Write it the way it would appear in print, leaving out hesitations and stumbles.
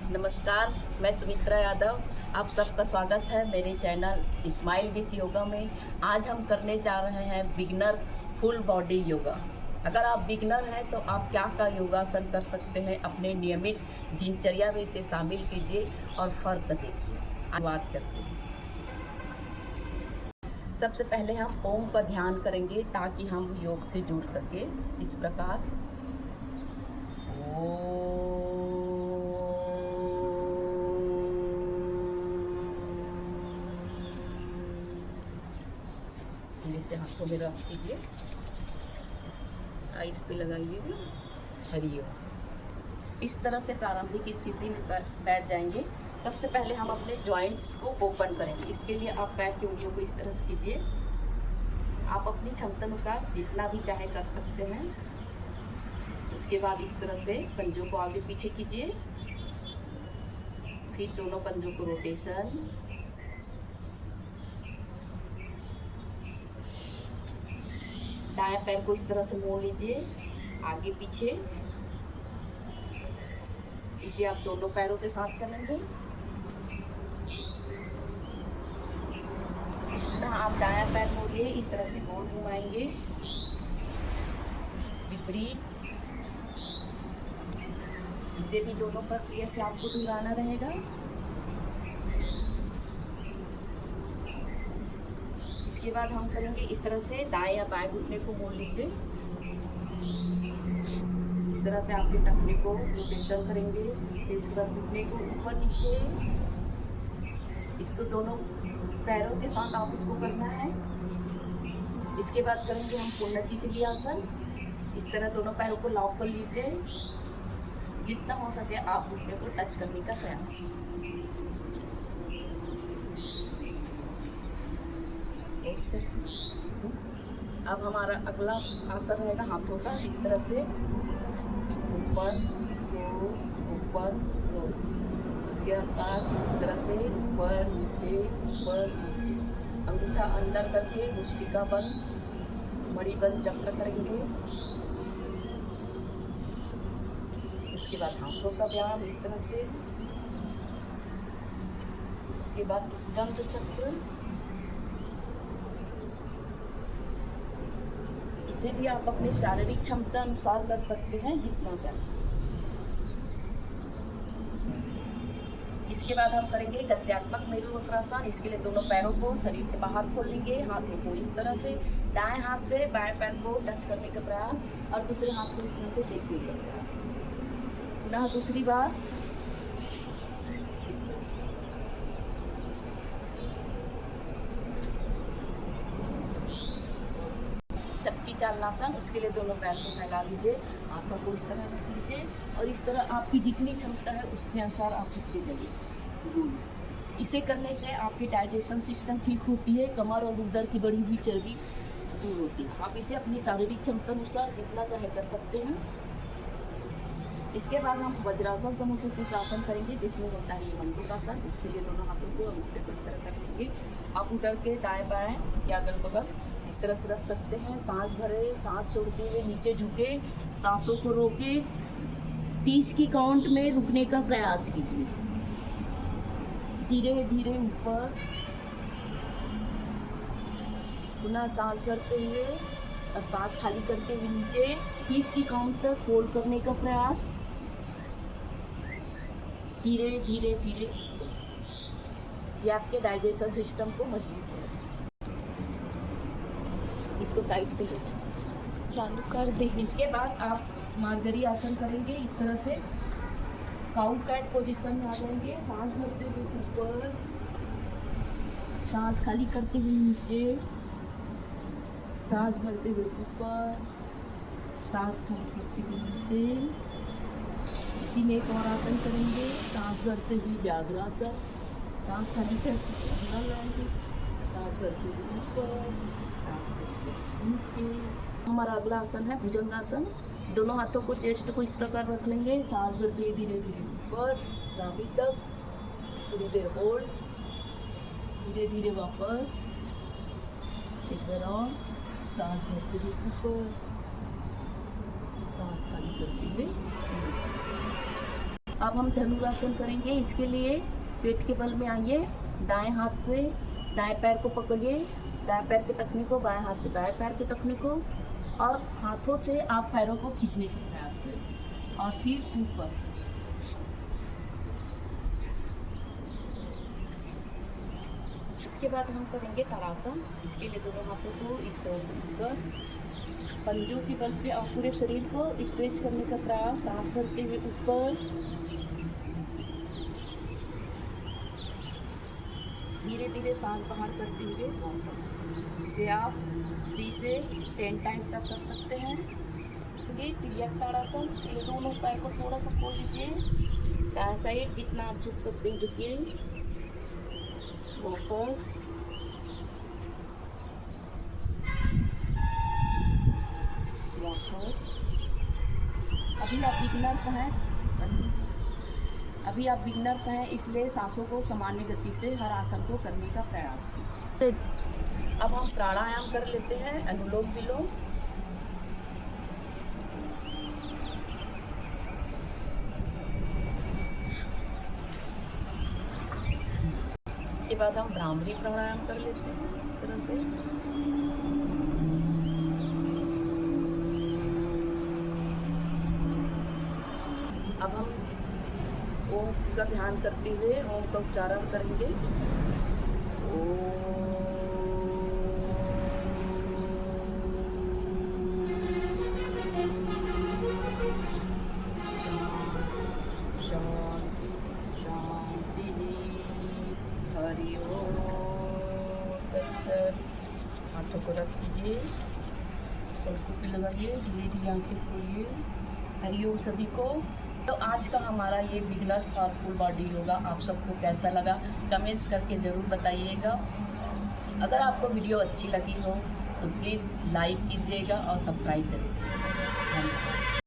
नमस्कार, मैं सुमित्रा यादव। आप सबका स्वागत है मेरे चैनल स्माइल विथ योगा में। आज हम करने जा रहे हैं बिगिनर फुल बॉडी योगा। अगर आप बिगिनर हैं तो आप क्या क्या योगासन कर सकते हैं, अपने नियमित दिनचर्या में इसे शामिल कीजिए और फ़र्क देखिए। बात करते हैं। सबसे पहले हम ओम का ध्यान करेंगे ताकि हम योग से जुड़ सके। इस प्रकार से हाथों में रख दीजिए, आइस पे लगाइए। हरिओम। इस तरह से प्रारंभिक स्थिति में बैठ जाएंगे। सबसे पहले हम अपने जॉइंट्स को ओपन करेंगे। इसके लिए आप पैर की उंगलियों को इस तरह से कीजिए। आप अपनी क्षमता अनुसार जितना भी चाहे कर सकते हैं। उसके बाद इस तरह से पंजों को आगे पीछे कीजिए, फिर दोनों पंजों को रोटेशन। दाएं पैर को इस तरह से मोड़ लीजिए आगे पीछे। इसे आप दोनों पैरों के साथ करेंगे। आप दायां पैर मोड़िए, इस तरह से गोल घुमाएंगे विपरीत। इसे भी दोनों प्रक्रिया से आपको दोहराना रहेगा। इसके बाद हम करेंगे इस तरह से दाएं या बाएं घुटने को मोड़ लीजिए। इस तरह से आपके टखने को रोटेशन करेंगे। फिर इसके बाद घुटने को ऊपर नीचे, इसको दोनों पैरों के साथ आप इसको करना है। इसके बाद करेंगे हम पूर्ण त्रियासन। इस तरह दोनों पैरों को लॉक कर लीजिए। जितना हो सके आप घुटने को टच करने का प्रयास। अब हमारा अगला आसन रहेगा हाथों का। इस तरह से ऊपर क्रोस, ऊपर क्रोस। उसके बाद इस तरह से ऊपर नीचे, ऊपर नीचे। अंगूठा अंदर करके मुष्टिका बंद, मणि बंद चक्र करेंगे। इसके बाद हाथों का व्यायाम इस तरह से। उसके बाद स्कंद चक्र। इसे भी आप अपनी शारीरिक क्षमता अनुसार कर सकते हैं, जितना चाहे। इसके बाद हम करेंगे गत्यात्मक मेरु वक्रासन। इसके लिए दोनों पैरों को शरीर के बाहर खोलेंगे, हाथों को इस तरह से, दाएं हाथ से बाएं पैर को टच करने का प्रयास और दूसरे हाथ को इस तरह से देखने का प्रयास। पुनः दूसरी बार चक्की चालनासन। उसके लिए दोनों पैर को फैला लीजिए, हाथों को इस तरह रख लीजिए और इस तरह आपकी जितनी क्षमता है उसके अनुसार आप झुकते जाइए। इसे करने से आपकी डाइजेशन सिस्टम ठीक होती है, कमर और उदर की बढ़ी हुई चर्बी दूर होती है। आप इसे अपनी शारीरिक क्षमता अनुसार जितना चाहे कर सकते हैं। इसके बाद हम वज्रासन समूह के कुछ आसन करेंगे, जिसमें होता है ये मंडूकासन। इसके लिए दोनों हाथों को अंगूठे को इस तरह कर लेंगे। आप उधर के दाएं बाएं या अगल बगल इस तरह से रख सकते हैं। सांस भरे, सांस छोड़ते हुए नीचे झुके, सांसों को रोके। 30 की काउंट में रुकने का प्रयास कीजिए। धीरे धीरे ऊपर, पुनः सांस भरते हुए और सांस खाली करते हुए नीचे। 30 की काउंट तक होल्ड करने का प्रयास। धीरे धीरे धीरे। ये आपके डाइजेशन सिस्टम को मजबूत करेगा। इसको साइड पे लेकर चालू कर दे। इसके बाद आप मार्जरी आसन करेंगे। इस तरह से काउ कैट पोजीशन में आ जाएंगे। सांस भरते हुए ऊपर, सांस खाली करते हुए नीचे, सांस भरते हुए ऊपर, सांस खाली करते हुए नीचे। इसी में एक और आसन करेंगे, सांस भरते हुए व्याघ्रासन। सांस खाली करते हुए अंदर लाएंगे, सांस भरते हुए ऊपर, सांस भरते हुए नीचे। हमारा अगला आसन है भुजंगासन। दोनों हाथों को चेस्ट को इस प्रकार रख लेंगे। सांस भरते हुए धीरे धीरे ऊपर, नाभि तक, थोड़ी देर होल्ड, धीरे धीरे वापस। एक बार और सांस भरते हुए ऊपर, सांस खाली करते हुए। अब हम धनुरासन करेंगे। इसके लिए पेट के बल में आइए, दाएं हाथ से दाएं पैर को पकड़िए, दाएं पैर के टखने को, बाएं हाथ से दाएं पैर के टखने को, और हाथों से आप पैरों को खींचने का प्रयास करें और सिर ऊपर। इसके बाद हम करेंगे ताड़ासन। इसके लिए दोनों हाथों को इस तरह से ऊपर, पंजों के बल पे और पूरे शरीर को स्ट्रेच करने का प्रयास, सांस भरते हुए ऊपर, धीरे धीरे सांस बाहर करते हुए वापस। इसे आप 3 से 10 टाइम तक कर सकते हैं। ये तिर्यक ताड़ासन। इसके लिए दोनों पैर को थोड़ा सा खोल लीजिए, दाएं साइड जितना आप झुक सकते हैं झुकिए, वापस, वापस। अभी आप बिगनर हैं, इसलिए सांसों को सामान्य गति से हर आसन को करने का प्रयास कीजिए। अब हम प्राणायाम कर लेते हैं, अनुलोम विलोम। इसके बाद हम भ्रामरी प्राणायाम कर लेते हैं इस तरह से। अब हम ओम का ध्यान करते हुए ओम का उच्चारण करेंगे। ओम शांति शांति, हरि ओम तत्सत। हाथों को रख दीजिए, पलकों पे लगाइए, धीरे धीरे आंखें खोलिए। हरि ओम सभी को। तो आज का हमारा ये beginner for full body yoga आप सबको कैसा लगा कमेंट्स करके ज़रूर बताइएगा। अगर आपको वीडियो अच्छी लगी हो तो प्लीज़ लाइक कीजिएगा और सब्सक्राइब करिए। धन्यवाद।